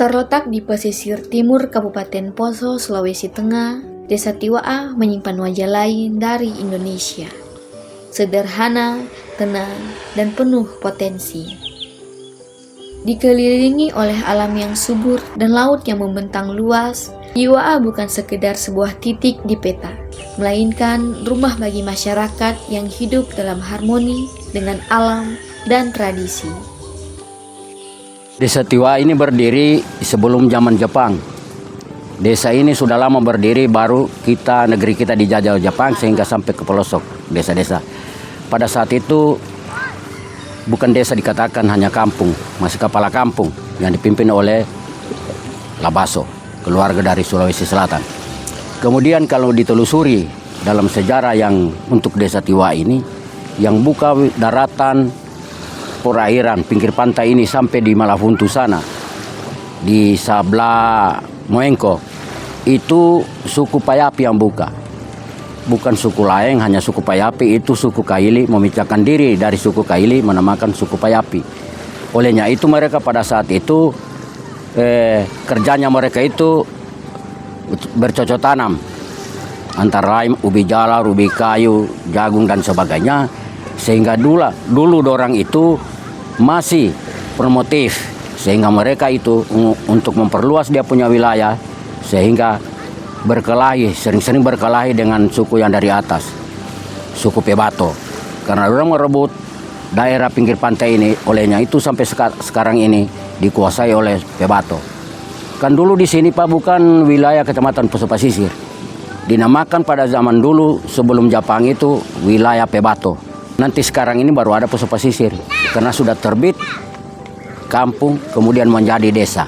Terletak di pesisir timur Kabupaten Poso, Sulawesi Tengah, Desa Tiwa'a menyimpan wajah lain dari Indonesia. Sederhana, tenang, dan penuh potensi. Dikelilingi oleh alam yang subur dan laut yang membentang luas, Tiwa'a bukan sekedar sebuah titik di peta, melainkan rumah bagi masyarakat yang hidup dalam harmoni dengan alam dan tradisi. Desa Tiwa'a ini berdiri sebelum zaman Jepang. Desa ini sudah lama berdiri, baru negeri kita dijajah Jepang sehingga sampai ke pelosok desa-desa. Pada saat itu bukan desa dikatakan, hanya kampung, masih kepala kampung yang dipimpin oleh Labaso, keluarga dari Sulawesi Selatan. Kemudian kalau ditelusuri dalam sejarah yang untuk Desa Tiwa'a ini, yang buka daratan perairan pinggir pantai ini sampai di Malafuntu sana, di sebelah Moengko, itu suku Payapi yang buka. Bukan suku lain, hanya suku Payapi. Itu suku Kaili memecahkan diri dari suku Kaili, menamakan suku Payapi. Olehnya itu mereka pada saat itu kerjanya mereka itu bercocok tanam, antara lain ubi jala, ubi kayu, jagung dan sebagainya. Sehingga dulu orang itu masih promotif, sehingga mereka itu untuk memperluas dia punya wilayah, sehingga berkelahi, sering-sering berkelahi dengan suku yang dari atas, suku Pebato. Karena orang merebut daerah pinggir pantai ini, olehnya itu sampai sekarang ini dikuasai oleh Pebato. Kan dulu di sini Pak bukan wilayah Kecamatan Poso Pasisir, dinamakan pada zaman dulu sebelum Jepang itu wilayah Pebato. Nanti sekarang ini baru ada Poso Pasisir, karena sudah terbit kampung kemudian menjadi desa.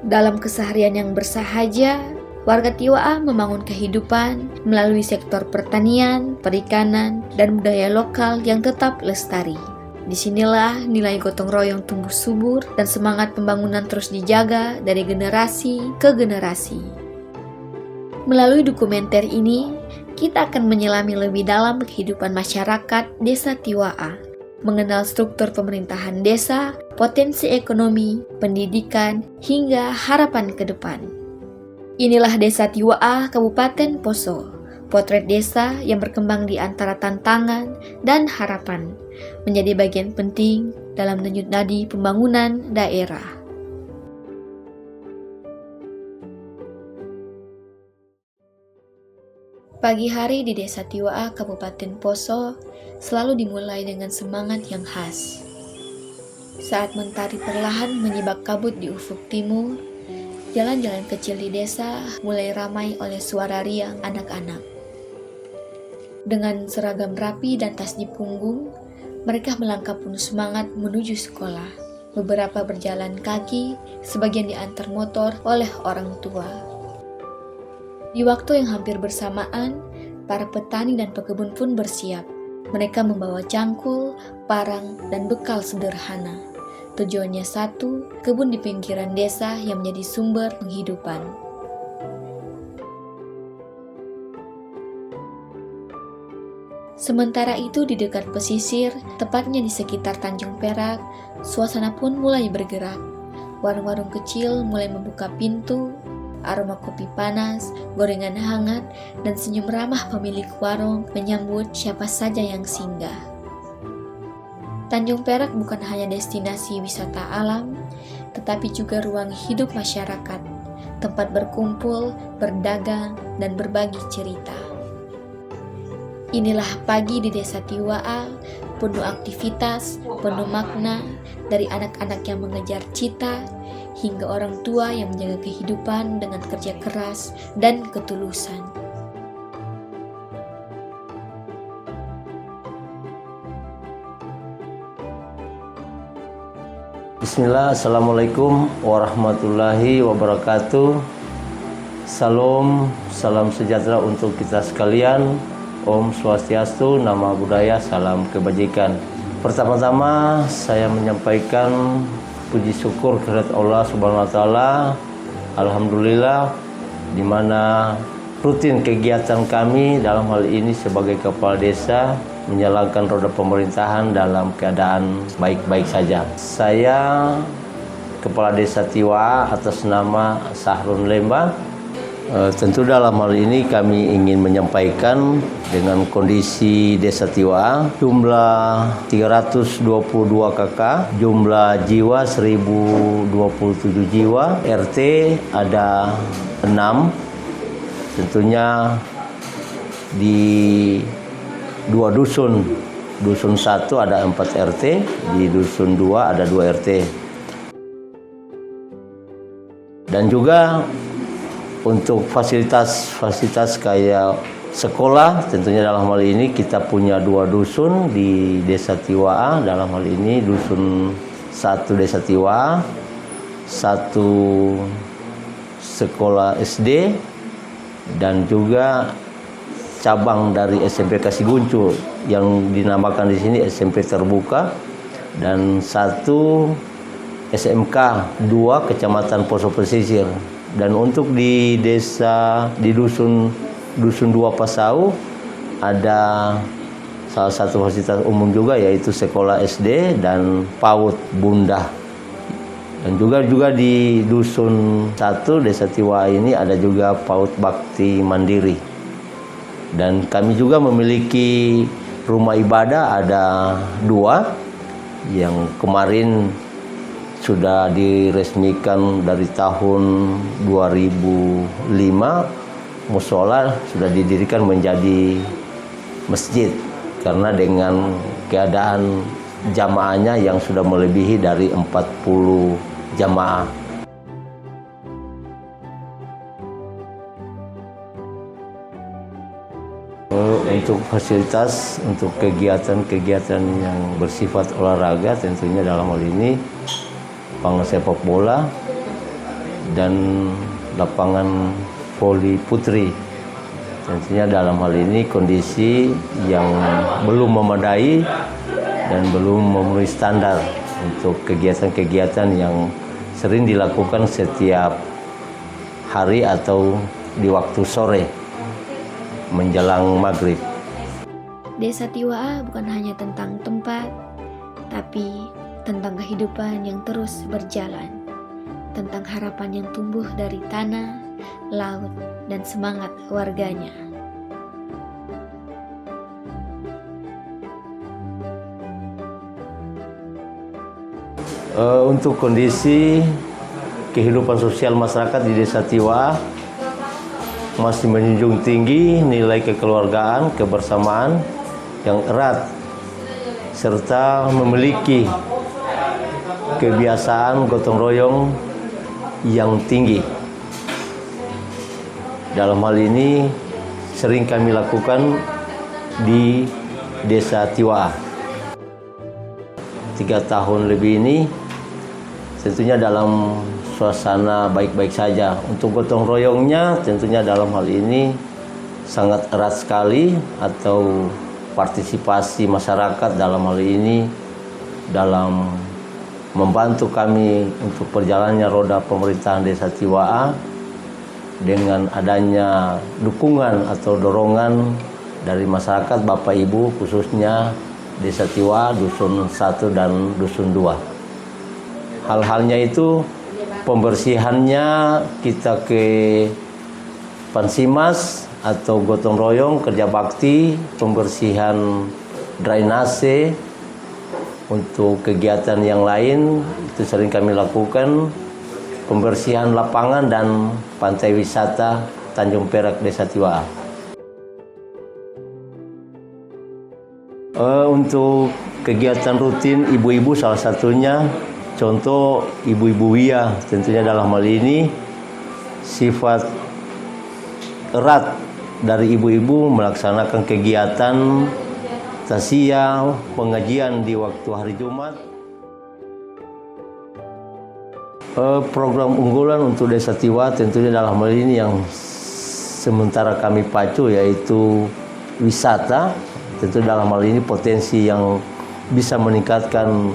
Dalam keseharian yang bersahaja, warga Tiwa'a membangun kehidupan melalui sektor pertanian, perikanan, dan budaya lokal yang tetap lestari. Disinilah nilai gotong royong tumbuh subur dan semangat pembangunan terus dijaga dari generasi ke generasi. Melalui dokumenter ini, kita akan menyelami lebih dalam kehidupan masyarakat Desa Tiwa'a, mengenal struktur pemerintahan desa, potensi ekonomi, pendidikan, hingga harapan ke depan. Inilah Desa Tiwa'a, Kabupaten Poso, potret desa yang berkembang di antara tantangan dan harapan, menjadi bagian penting dalam denyut nadi pembangunan daerah. Pagi hari di Desa Tiwa'a, Kabupaten Poso, selalu dimulai dengan semangat yang khas. Saat mentari perlahan menyibak kabut di ufuk timur, jalan-jalan kecil di desa mulai ramai oleh suara riang anak-anak. Dengan seragam rapi dan tas di punggung, mereka melangkah penuh semangat menuju sekolah. Beberapa berjalan kaki, sebagian diantar motor oleh orang tua. Di waktu yang hampir bersamaan, para petani dan pekebun pun bersiap. Mereka membawa cangkul, parang, dan bekal sederhana. Tujuannya satu, kebun di pinggiran desa yang menjadi sumber penghidupan. Sementara itu di dekat pesisir, tepatnya di sekitar Tanjung Perak, suasana pun mulai bergerak. Warung-warung kecil mulai membuka pintu. Aroma kopi panas, gorengan hangat, dan senyum ramah pemilik warung menyambut siapa saja yang singgah. Tanjung Perak bukan hanya destinasi wisata alam, tetapi juga ruang hidup masyarakat, tempat berkumpul, berdagang, dan berbagi cerita. Inilah pagi di Desa Tiwa'a, penuh aktivitas, penuh makna, dari anak-anak yang mengejar cita, hingga orang tua yang menjaga kehidupan dengan kerja keras dan ketulusan. Bismillah, Assalamualaikum warahmatullahi wabarakatuh. Salam sejahtera untuk kita sekalian. Om Swastiastu, Nama Budaya, Salam Kebajikan. Pertama-tama saya menyampaikan puji syukur kehadirat Allah Subhanahu wa taala. Alhamdulillah, di mana rutin kegiatan kami dalam hal ini sebagai kepala desa menjalankan roda pemerintahan dalam keadaan baik-baik saja. Saya Kepala Desa Tiwaa atas nama Sahrun Lemba. Tentu dalam hal ini kami ingin menyampaikan dengan kondisi Desa Tiwaa, jumlah 322 kakak, jumlah jiwa 1027 jiwa, RT ada 6, tentunya di 2 dusun. Dusun 1 ada 4 RT, di dusun 2 ada 2 RT. Dan juga untuk fasilitas kayak sekolah, tentunya dalam hal ini kita punya 2 dusun di Desa Tiwaa. Dalam hal ini dusun 1 Desa Tiwaa, 1 sekolah SD, dan juga cabang dari SMP Kasiguncu yang dinamakan di sini SMP Terbuka, dan 1 SMK 2 Kecamatan Poso Pesisir. Dan untuk di dusun 2 Pasau ada salah satu fasilitas umum juga, yaitu sekolah SD dan PAUD Bunda. Dan juga di dusun 1 Desa Tiwaa ini ada juga PAUD Bakti Mandiri. Dan kami juga memiliki rumah ibadah ada 2 yang kemarin sudah diresmikan dari tahun 2005. Musola sudah didirikan menjadi masjid karena dengan keadaan jamaahnya yang sudah melebihi dari 40 jamaah. Untuk fasilitas, untuk kegiatan-kegiatan yang bersifat olahraga, tentunya dalam hal ini lapangan sepak bola dan lapangan voli putri. Tentunya dalam hal ini kondisi yang belum memadai dan belum memenuhi standar untuk kegiatan-kegiatan yang sering dilakukan setiap hari atau di waktu sore menjelang maghrib. Desa Tiwaa bukan hanya tentang tempat, tapi tentang kehidupan yang terus berjalan, tentang harapan yang tumbuh dari tanah, laut, dan semangat warganya. Untuk kondisi kehidupan sosial masyarakat di Desa Tiwaa masih menjunjung tinggi nilai kekeluargaan, kebersamaan yang erat, serta memiliki kebiasaan gotong royong yang tinggi. Dalam hal ini sering kami lakukan di Desa Tiwaa. 3 tahun lebih ini tentunya dalam suasana baik-baik saja. Untuk gotong royongnya tentunya dalam hal ini sangat erat sekali, atau partisipasi masyarakat dalam hal ini dalam membantu kami untuk perjalannya roda pemerintahan Desa Tiwaa dengan adanya dukungan atau dorongan dari masyarakat, Bapak Ibu, khususnya Desa Tiwaa, Dusun 1 dan Dusun 2. Hal-halnya itu pembersihannya kita ke Pansimas atau gotong royong kerja bakti, pembersihan drainase. Untuk kegiatan yang lain itu sering kami lakukan pembersihan lapangan dan pantai wisata Tanjung Perak Desa Tiwaa. Untuk kegiatan rutin ibu-ibu salah satunya, contoh ibu-ibu Wia, tentunya dalam hal ini sifat erat dari ibu-ibu melaksanakan kegiatan tasya, pengajian di waktu hari Jumat. Program unggulan untuk Desa Tiwaa tentunya dalam hal ini yang sementara kami pacu yaitu wisata. Tentu dalam hal ini potensi yang bisa meningkatkan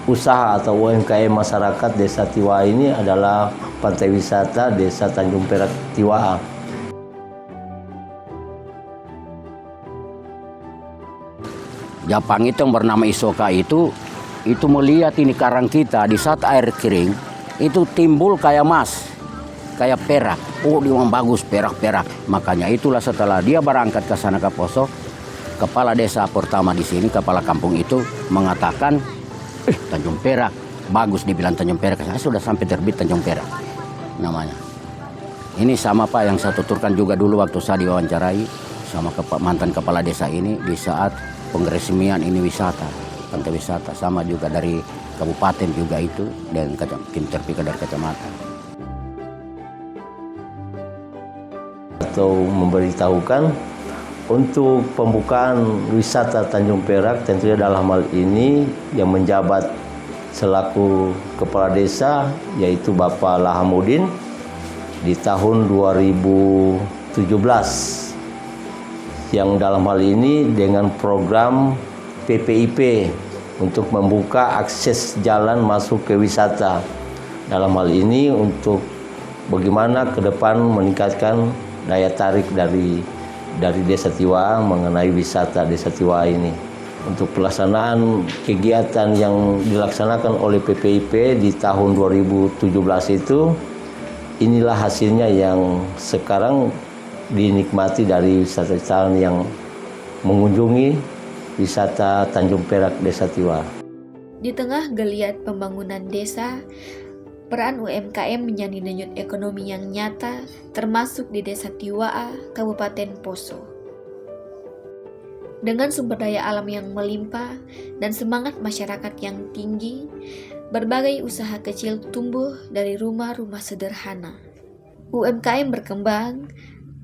usaha atau UMKM masyarakat Desa Tiwaa ini adalah pantai wisata Desa Tanjung Perak Tiwaa. Japang itu yang bernama Isoka itu melihat ini karang kita di saat air kering, itu timbul kayak emas, kayak perak. Oh, dia memang bagus perak-perak. Makanya itulah setelah dia berangkat ke sana ke Poso, kepala desa pertama di sini, kepala kampung itu mengatakan, Tanjung Perak, bagus dibilang Tanjung Perak. Saya sudah sampai terbit Tanjung Perak namanya. Ini sama Pak yang saya tuturkan juga dulu waktu saya diwawancarai sama mantan kepala desa ini di saat pengresmian ini wisata, pantai wisata. Sama juga dari kabupaten juga itu, dan terpikir dari kecamatan. Atau memberitahukan untuk pembukaan wisata Tanjung Perak, tentunya dalam hal ini yang menjabat selaku kepala desa yaitu Bapak Lahamuddin di tahun 2017, yang dalam hal ini dengan program PPIP untuk membuka akses jalan masuk ke wisata. Dalam hal ini untuk bagaimana ke depan meningkatkan daya tarik dari Desa Tiwa mengenai wisata Desa Tiwa ini. Untuk pelaksanaan kegiatan yang dilaksanakan oleh PPIP di tahun 2017 itu, inilah hasilnya yang sekarang dinikmati dari wisatawan yang mengunjungi wisata Tanjung Perak Desa Tiwa. Di tengah geliat pembangunan desa, peran UMKM menjadi denyut ekonomi yang nyata, termasuk di Desa Tiwaa, Kabupaten Poso. Dengan sumber daya alam yang melimpah dan semangat masyarakat yang tinggi, berbagai usaha kecil tumbuh dari rumah-rumah sederhana. UMKM berkembang,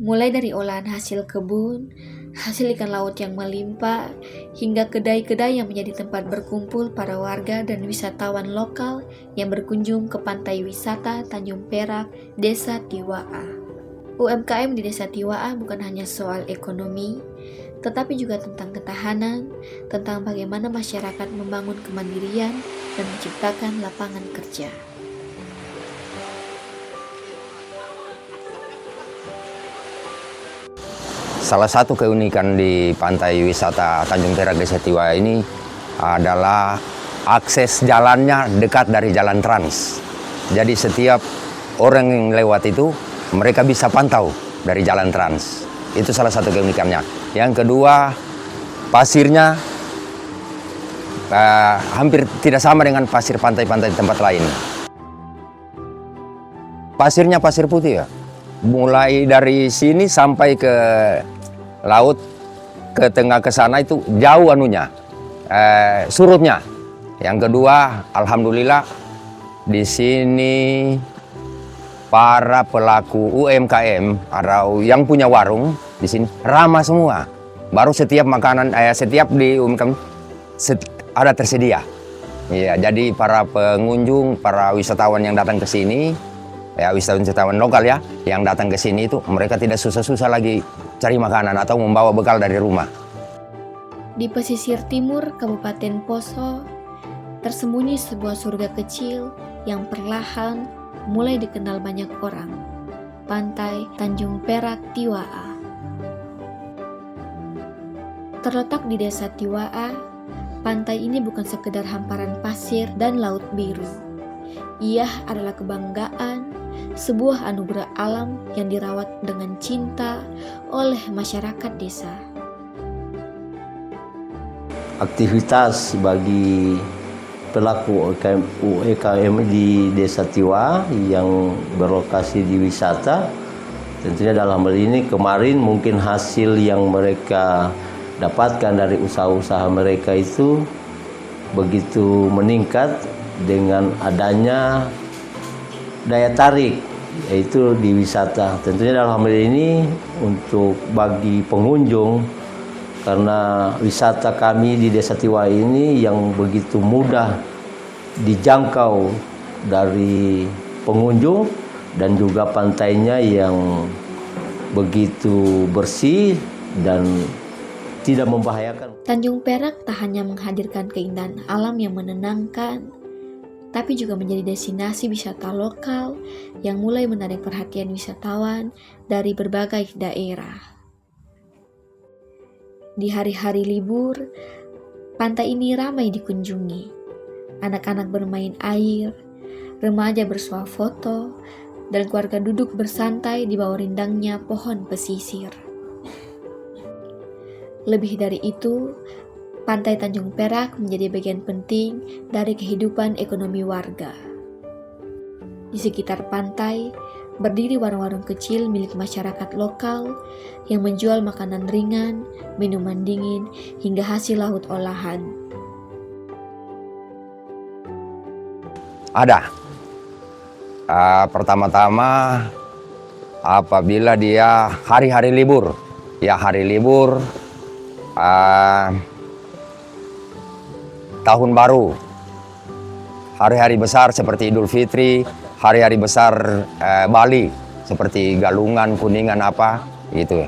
mulai dari olahan hasil kebun, hasil ikan laut yang melimpah, hingga kedai-kedai yang menjadi tempat berkumpul para warga dan wisatawan lokal yang berkunjung ke pantai wisata Tanjung Perak, Desa Tiwaa. UMKM di Desa Tiwaa bukan hanya soal ekonomi, tetapi juga tentang ketahanan, tentang bagaimana masyarakat membangun kemandirian dan menciptakan lapangan kerja. Salah satu keunikan di pantai wisata Tanjung Perak Desa Tiwaa ini adalah akses jalannya dekat dari jalan trans. Jadi setiap orang yang lewat itu mereka bisa pantau dari jalan trans. Itu salah satu keunikannya. Yang kedua, pasirnya hampir tidak sama dengan pasir pantai-pantai di tempat lain. Pasirnya pasir putih ya. Mulai dari sini sampai ke laut ke tengah ke sana itu jauh anunya, surutnya. Yang kedua, alhamdulillah di sini para pelaku UMKM atau yang punya warung di sini ramah semua. Baru setiap makanan, setiap di UMKM ada tersedia. Ya, jadi para pengunjung, para wisatawan yang datang ke sini, ya wisatawan lokal ya, yang datang ke sini itu mereka tidak susah-susah lagi cari makanan atau membawa bekal dari rumah. Di pesisir timur Kabupaten Poso, tersembunyi sebuah surga kecil yang perlahan mulai dikenal banyak orang. Pantai Tanjung Perak Tiwaa. Terletak di Desa Tiwaa, pantai ini bukan sekedar hamparan pasir dan laut biru. Ia adalah kebanggaan, sebuah anugerah alam yang dirawat dengan cinta oleh masyarakat desa. Aktivitas bagi pelaku UMKM di Desa Tiwaa yang berlokasi di wisata, tentunya dalam hal ini kemarin mungkin hasil yang mereka dapatkan dari usaha-usaha mereka itu begitu meningkat dengan adanya daya tarik, yaitu di wisata. Tentunya dalam hal ini untuk bagi pengunjung, karena wisata kami di Desa Tiwaa ini yang begitu mudah dijangkau dari pengunjung dan juga pantainya yang begitu bersih dan tidak membahayakan. Tanjung Perak tak hanya menghadirkan keindahan alam yang menenangkan, tapi juga menjadi destinasi wisata lokal yang mulai menarik perhatian wisatawan dari berbagai daerah. Di hari-hari libur, pantai ini ramai dikunjungi. Anak-anak bermain air, remaja bersuah foto, dan keluarga duduk bersantai di bawah rindangnya pohon pesisir. Lebih dari itu, Pantai Tanjung Perak menjadi bagian penting dari kehidupan ekonomi warga. Di sekitar pantai, berdiri warung-warung kecil milik masyarakat lokal yang menjual makanan ringan, minuman dingin, hingga hasil laut olahan. Ada. Pertama-tama apabila dia hari-hari libur, tahun baru, hari-hari besar seperti Idul Fitri, hari-hari besar Bali seperti Galungan, Kuningan apa gitu.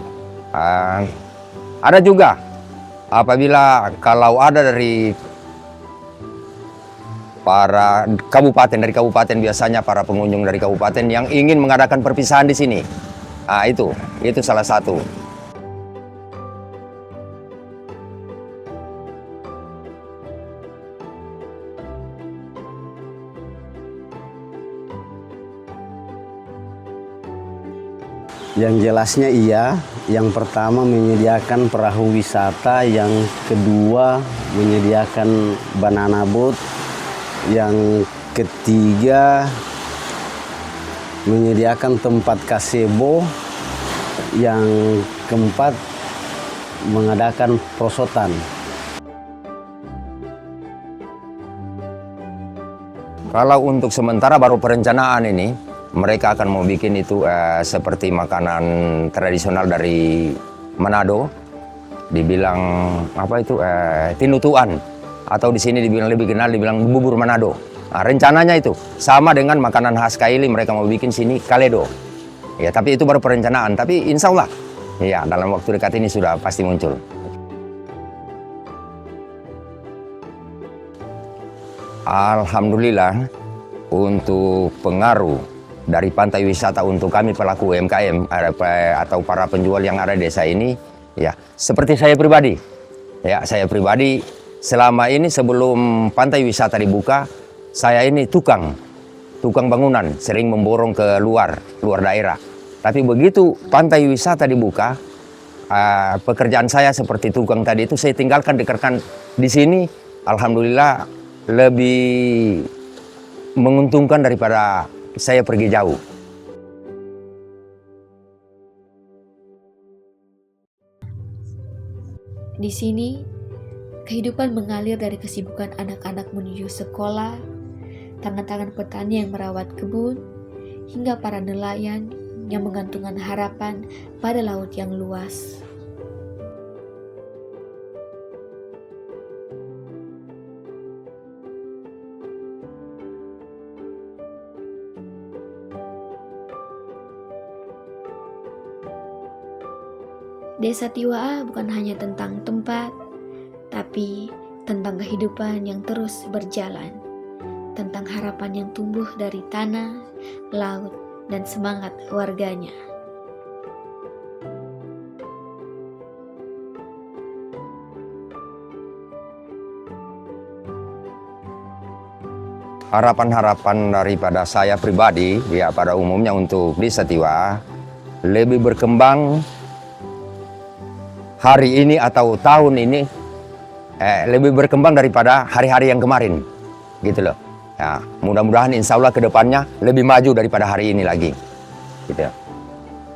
Ada juga apabila kalau ada dari dari kabupaten biasanya para pengunjung dari kabupaten yang ingin mengadakan perpisahan di sini. Itu salah satu. Yang jelasnya iya, yang pertama menyediakan perahu wisata, yang kedua menyediakan banana boat, yang ketiga menyediakan tempat gazebo, yang keempat mengadakan perosotan. Kalau untuk sementara baru perencanaan ini, mereka akan mau bikin itu seperti makanan tradisional dari Manado, dibilang apa itu tinutuan, atau di sini dibilang bubur Manado. Nah, rencananya itu sama dengan makanan khas Kaili, mereka mau bikin sini kaledo. Ya, tapi itu baru perencanaan. Tapi insya Allah, ya dalam waktu dekat ini sudah pasti muncul. Alhamdulillah, untuk pengaruh dari pantai wisata untuk kami pelaku UMKM atau para penjual yang ada di desa ini, ya seperti saya pribadi. Ya, saya pribadi selama ini sebelum pantai wisata dibuka, saya ini tukang bangunan, sering memborong ke luar daerah. Tapi begitu pantai wisata dibuka, pekerjaan saya seperti tukang tadi itu saya tinggalkan di sini. Alhamdulillah lebih menguntungkan daripada saya pergi jauh. Di sini, kehidupan mengalir dari kesibukan anak-anak menuju sekolah, tangan-tangan petani yang merawat kebun, hingga para nelayan yang menggantungkan harapan pada laut yang luas. Desa Tiwa'a bukan hanya tentang tempat, tapi tentang kehidupan yang terus berjalan, tentang harapan yang tumbuh dari tanah, laut, dan semangat warganya. Harapan-harapan daripada saya pribadi, ya pada umumnya untuk Desa Tiwa'a lebih berkembang hari ini atau tahun ini, lebih berkembang daripada hari-hari yang kemarin, gitu loh. Ya, mudah-mudahan insya Allah ke depannya lebih maju daripada hari ini lagi, gitu.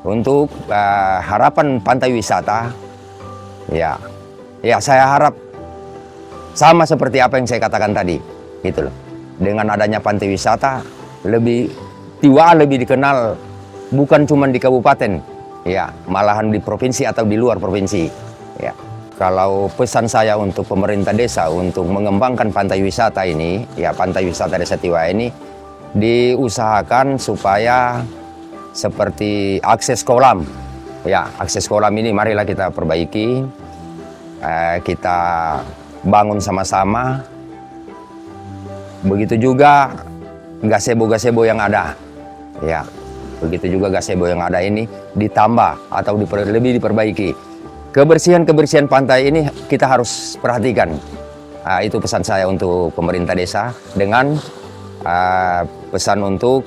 Untuk harapan pantai wisata, ya saya harap sama seperti apa yang saya katakan tadi, gitu loh. Dengan adanya pantai wisata, Tiwa'a lebih dikenal bukan cuma di kabupaten, ya, malahan di provinsi atau di luar provinsi. Ya, kalau pesan saya untuk pemerintah desa untuk mengembangkan pantai wisata ini, ya pantai wisata Desa Tiwa'a ini diusahakan supaya seperti akses kolam. Ya, akses kolam ini marilah kita perbaiki, kita bangun sama-sama. Begitu juga gazebo-gazebo yang ada. Ya. Begitu juga gazebo yang ada ini ditambah atau lebih diperbaiki. Kebersihan pantai ini kita harus perhatikan. Itu pesan saya untuk pemerintah desa dengan pesan untuk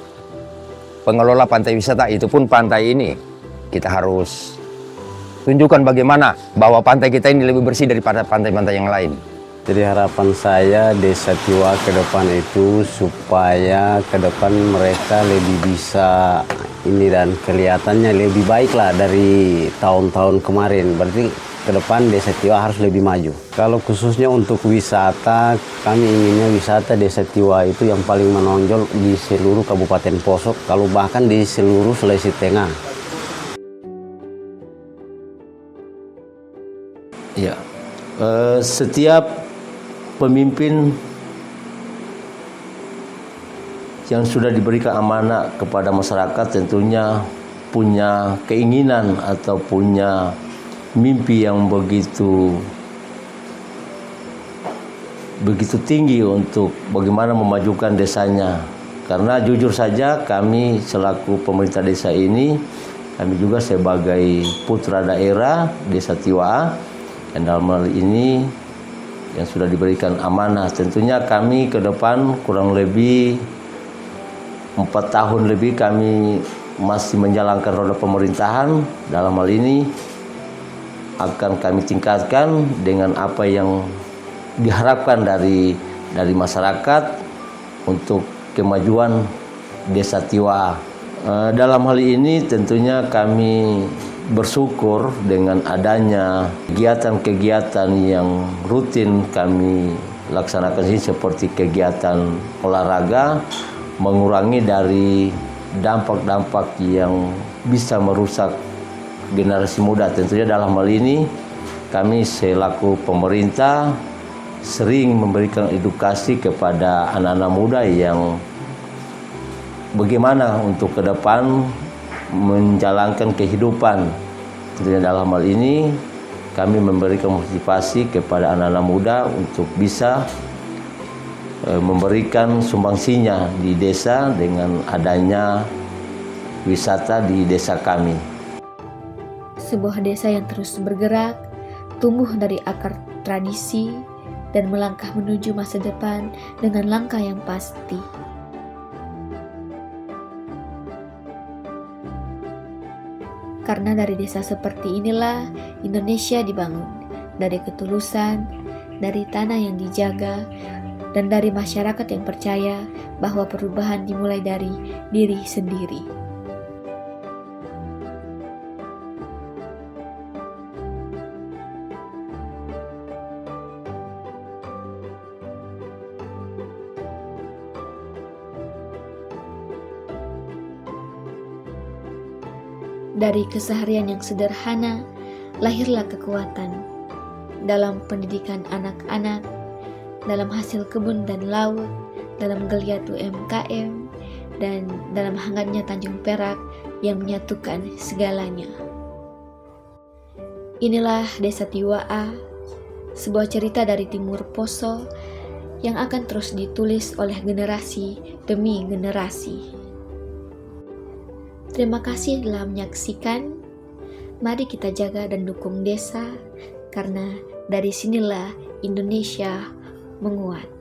pengelola pantai wisata, itu pun pantai ini kita harus tunjukkan bagaimana bahwa pantai kita ini lebih bersih daripada pantai-pantai yang lain. Jadi harapan saya Desa Tiwa ke depan itu supaya ke depan mereka lebih bisa ini dan kelihatannya lebih baik lah dari tahun-tahun kemarin. Berarti ke depan Desa Tiwa harus lebih maju. Kalau khususnya untuk wisata, kami inginnya wisata Desa Tiwa itu yang paling menonjol di seluruh Kabupaten Poso, kalau bahkan di seluruh Sulawesi Tengah. Ya, setiap pemimpin yang sudah diberikan amanah kepada masyarakat tentunya punya keinginan atau punya mimpi yang begitu tinggi untuk bagaimana memajukan desanya. Karena jujur saja kami selaku pemerintah desa ini, kami juga sebagai putra daerah Desa Tiwa, dan dalam hal ini yang sudah diberikan amanah, tentunya kami ke depan kurang lebih 4 tahun lebih kami masih menjalankan roda pemerintahan. Dalam hal ini akan kami tingkatkan dengan apa yang diharapkan dari masyarakat untuk kemajuan Desa Tiwa. Dalam hal ini tentunya kami bersyukur dengan adanya kegiatan-kegiatan yang rutin kami laksanakan ini, seperti kegiatan olahraga, mengurangi dari dampak-dampak yang bisa merusak generasi muda. Tentunya dalam hal ini kami selaku pemerintah sering memberikan edukasi kepada anak-anak muda yang bagaimana untuk ke depan menjalankan kehidupan. Tentunya dalam hal ini kami memberikan motivasi kepada anak-anak muda untuk bisa memberikan sumbangsinya di desa dengan adanya wisata di desa kami. Sebuah desa yang terus bergerak, tumbuh dari akar tradisi, dan melangkah menuju masa depan dengan langkah yang pasti. Karena dari desa seperti inilah Indonesia dibangun, dari ketulusan, dari tanah yang dijaga, dan dari masyarakat yang percaya bahwa perubahan dimulai dari diri sendiri. Dari keseharian yang sederhana, lahirlah kekuatan dalam pendidikan anak-anak, dalam hasil kebun dan laut, dalam geliat UMKM, dan dalam hangatnya Tanjung Perak yang menyatukan segalanya. Inilah Desa Tiwa A, sebuah cerita dari Timur Poso yang akan terus ditulis oleh generasi demi generasi. Terima kasih telah menyaksikan. Mari kita jaga dan dukung desa, karena dari sinilah Indonesia menguat.